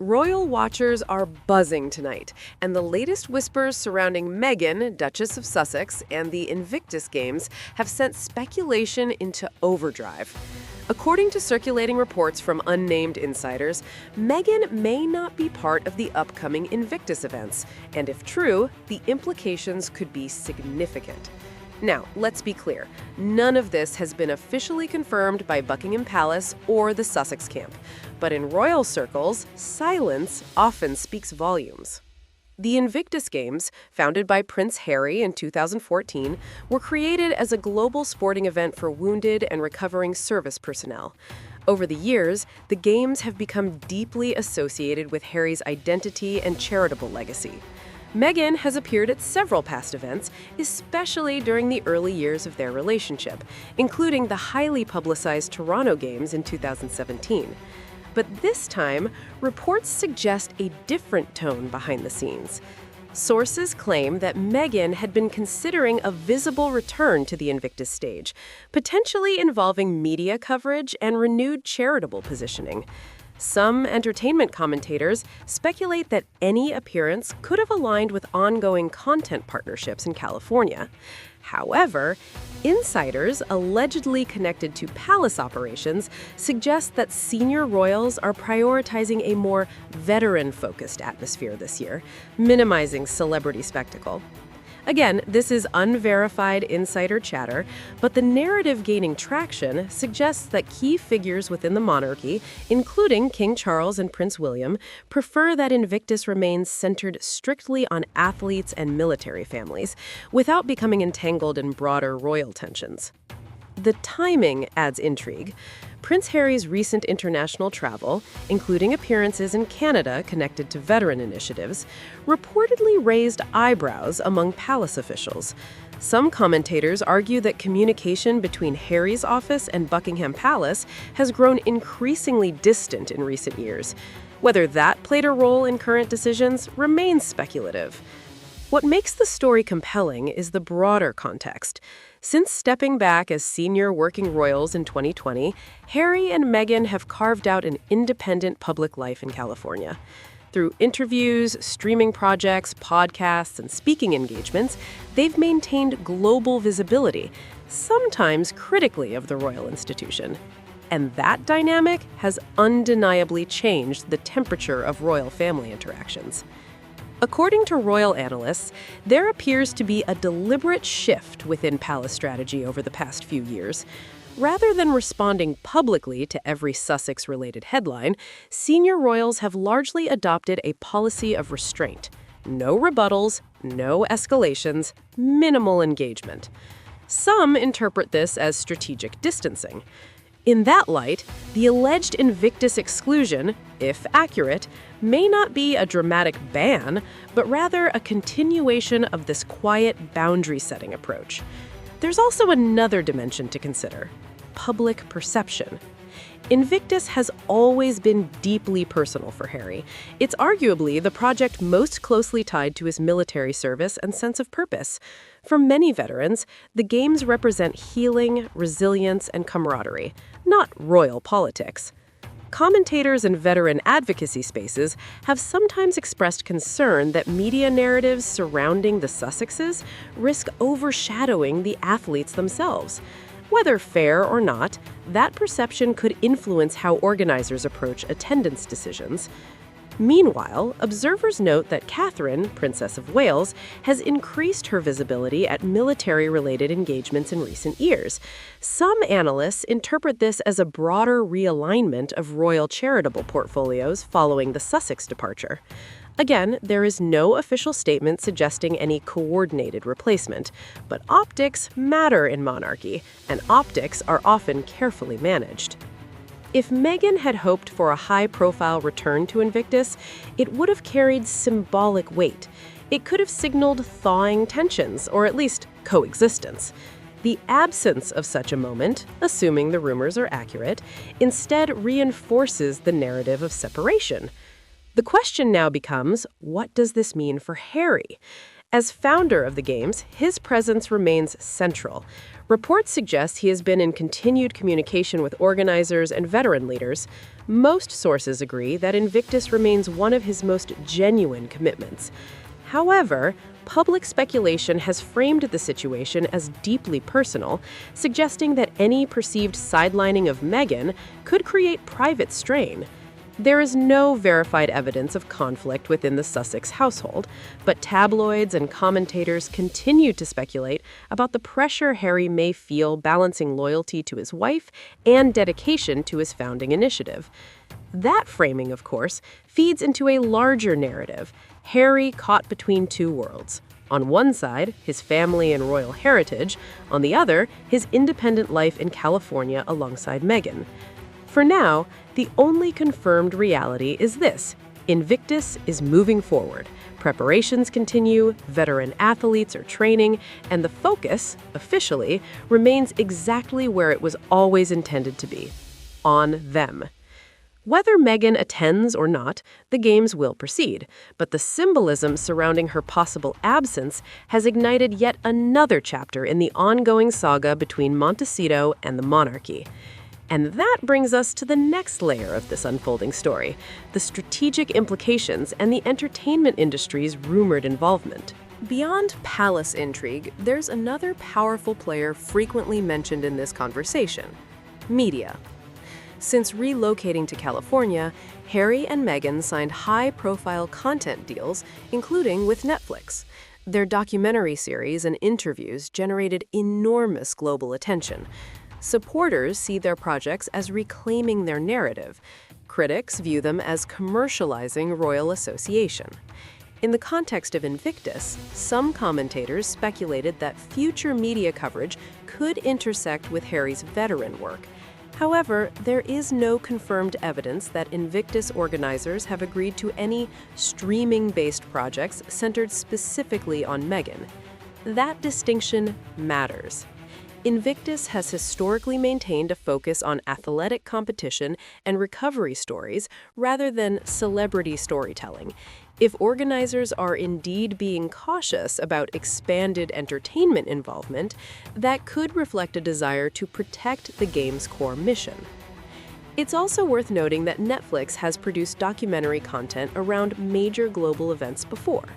Royal watchers are buzzing tonight, and the latest whispers surrounding Meghan, Duchess of Sussex, and the Invictus Games have sent speculation into overdrive. According to circulating reports from unnamed insiders, Meghan may not be part of the upcoming Invictus events, and if true, the implications could be significant. Now, let's be clear, none of this has been officially confirmed by Buckingham Palace or the Sussex camp. But in royal circles, silence often speaks volumes. The Invictus Games, founded by Prince Harry in 2014, were created as a global sporting event for wounded and recovering service personnel. Over the years, the Games have become deeply associated with Harry's identity and charitable legacy. Meghan has appeared at several past events, especially during the early years of their relationship, including the highly publicized Toronto Games in 2017. But this time, reports suggest a different tone behind the scenes. Sources claim that Meghan had been considering a visible return to the Invictus stage, potentially involving media coverage and renewed charitable positioning. Some entertainment commentators speculate that any appearance could have aligned with ongoing content partnerships in California. However, insiders allegedly connected to palace operations suggest that senior royals are prioritizing a more veteran-focused atmosphere this year, minimizing celebrity spectacle. Again, this is unverified insider chatter, but the narrative gaining traction suggests that key figures within the monarchy, including King Charles and Prince William, prefer that Invictus remains centered strictly on athletes and military families, without becoming entangled in broader royal tensions. The timing adds intrigue. Prince Harry's recent international travel, including appearances in Canada connected to veteran initiatives, reportedly raised eyebrows among palace officials. Some commentators argue that communication between Harry's office and Buckingham Palace has grown increasingly distant in recent years. Whether that played a role in current decisions remains speculative. What makes the story compelling is the broader context. Since stepping back as senior working royals in 2020, Harry and Meghan have carved out an independent public life in California. Through interviews, streaming projects, podcasts, and speaking engagements, they've maintained global visibility, sometimes critically of the royal institution. And that dynamic has undeniably changed the temperature of royal family interactions. According to royal analysts, there appears to be a deliberate shift within palace strategy over the past few years. Rather than responding publicly to every Sussex-related headline, senior royals have largely adopted a policy of restraint. No rebuttals, no escalations, minimal engagement. Some interpret this as strategic distancing. In that light, the alleged Invictus exclusion, if accurate, may not be a dramatic ban, but rather a continuation of this quiet boundary-setting approach. There's also another dimension to consider: public perception. Invictus has always been deeply personal for Harry. It's arguably the project most closely tied to his military service and sense of purpose. For many veterans, the Games represent healing, resilience, and camaraderie, not royal politics. Commentators and veteran advocacy spaces have sometimes expressed concern that media narratives surrounding the Sussexes risk overshadowing the athletes themselves. Whether fair or not, that perception could influence how organizers approach attendance decisions. Meanwhile, observers note that Catherine, Princess of Wales, has increased her visibility at military-related engagements in recent years. Some analysts interpret this as a broader realignment of royal charitable portfolios following the Sussex departure. Again, there is no official statement suggesting any coordinated replacement, but optics matter in monarchy, and optics are often carefully managed. If Meghan had hoped for a high-profile return to Invictus, it would have carried symbolic weight. It could have signaled thawing tensions, or at least coexistence. The absence of such a moment, assuming the rumors are accurate, instead reinforces the narrative of separation. The question now becomes, what does this mean for Harry? As founder of the Games, his presence remains central. Reports suggest he has been in continued communication with organizers and veteran leaders. Most sources agree that Invictus remains one of his most genuine commitments. However, public speculation has framed the situation as deeply personal, suggesting that any perceived sidelining of Meghan could create private strain. There is no verified evidence of conflict within the Sussex household, but tabloids and commentators continue to speculate about the pressure Harry may feel balancing loyalty to his wife and dedication to his founding initiative. That framing, of course, feeds into a larger narrative, Harry caught between two worlds. On one side, his family and royal heritage. On the other, his independent life in California alongside Meghan. For now, the only confirmed reality is this: Invictus is moving forward. Preparations continue, veteran athletes are training, and the focus, officially, remains exactly where it was always intended to be: on them. Whether Meghan attends or not, the Games will proceed, but the symbolism surrounding her possible absence has ignited yet another chapter in the ongoing saga between Montecito and the monarchy. And that brings us to the next layer of this unfolding story, the strategic implications and the entertainment industry's rumored involvement. Beyond palace intrigue, there's another powerful player frequently mentioned in this conversation: media. Since relocating to California, Harry and Meghan signed high-profile content deals, including with Netflix. Their documentary series and interviews generated enormous global attention. Supporters see their projects as reclaiming their narrative. Critics view them as commercializing royal association. In the context of Invictus, some commentators speculated that future media coverage could intersect with Harry's veteran work. However, there is no confirmed evidence that Invictus organizers have agreed to any streaming-based projects centered specifically on Meghan. That distinction matters. Invictus has historically maintained a focus on athletic competition and recovery stories rather than celebrity storytelling. If organizers are indeed being cautious about expanded entertainment involvement, that could reflect a desire to protect the Games' core mission. It's also worth noting that Netflix has produced documentary content around major global events before.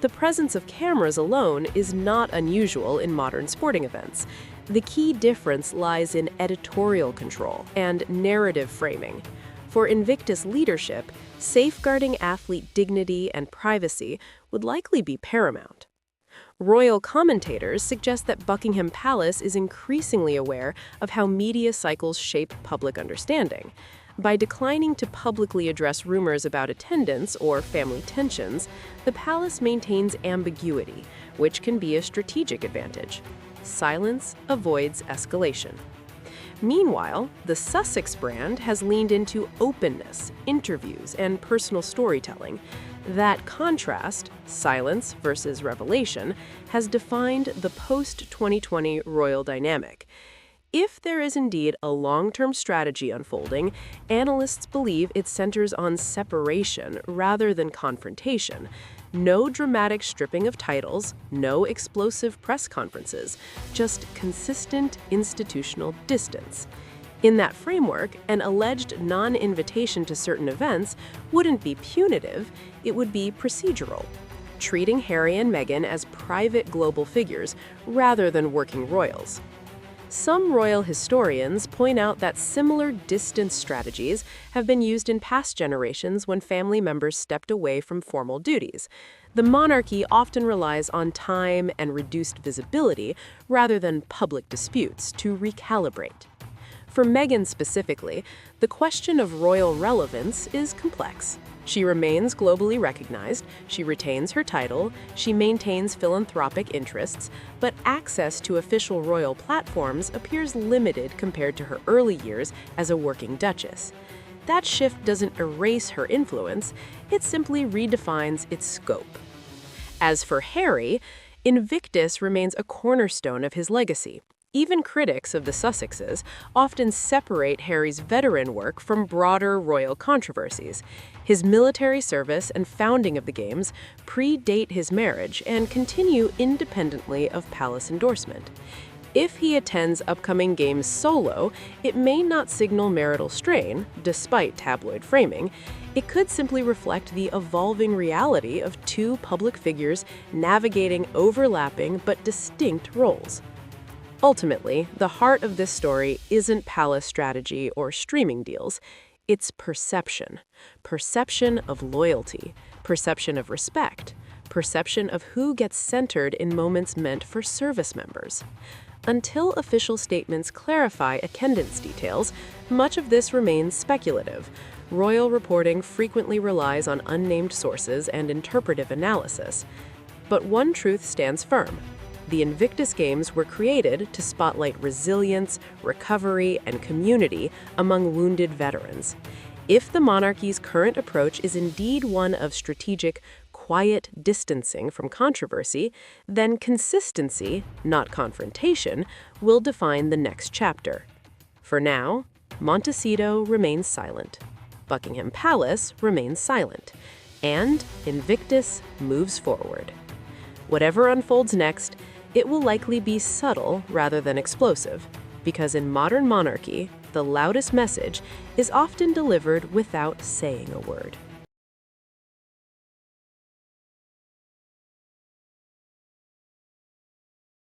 The presence of cameras alone is not unusual in modern sporting events. The key difference lies in editorial control and narrative framing. For Invictus leadership, safeguarding athlete dignity and privacy would likely be paramount. Royal commentators suggest that Buckingham Palace is increasingly aware of how media cycles shape public understanding. By declining to publicly address rumors about attendance or family tensions, the palace maintains ambiguity, which can be a strategic advantage. Silence avoids escalation. Meanwhile, the Sussex brand has leaned into openness, interviews, and personal storytelling. That contrast, silence versus revelation, has defined the post-2020 royal dynamic. If there is indeed a long-term strategy unfolding, analysts believe it centers on separation rather than confrontation. No dramatic stripping of titles, no explosive press conferences, just consistent institutional distance. In that framework, an alleged non-invitation to certain events wouldn't be punitive, it would be procedural, treating Harry and Meghan as private global figures rather than working royals. Some royal historians point out that similar distance strategies have been used in past generations when family members stepped away from formal duties. The monarchy often relies on time and reduced visibility rather than public disputes to recalibrate. For Meghan specifically, the question of royal relevance is complex. She remains globally recognized, she retains her title, she maintains philanthropic interests, but access to official royal platforms appears limited compared to her early years as a working duchess. That shift doesn't erase her influence, it simply redefines its scope. As for Harry, Invictus remains a cornerstone of his legacy. Even critics of the Sussexes often separate Harry's veteran work from broader royal controversies. His military service and founding of the Games predate his marriage and continue independently of palace endorsement. If he attends upcoming Games solo, it may not signal marital strain, despite tabloid framing. It could simply reflect the evolving reality of two public figures navigating overlapping but distinct roles. Ultimately, the heart of this story isn't palace strategy or streaming deals. It's perception. Perception of loyalty, perception of respect, perception of who gets centered in moments meant for service members. Until official statements clarify attendance details, much of this remains speculative. Royal reporting frequently relies on unnamed sources and interpretive analysis. But one truth stands firm. The Invictus Games were created to spotlight resilience, recovery, and community among wounded veterans. If the monarchy's current approach is indeed one of strategic, quiet distancing from controversy, then consistency, not confrontation, will define the next chapter. For now, Montecito remains silent, Buckingham Palace remains silent, and Invictus moves forward. Whatever unfolds next, it will likely be subtle rather than explosive, because in modern monarchy, the loudest message is often delivered without saying a word.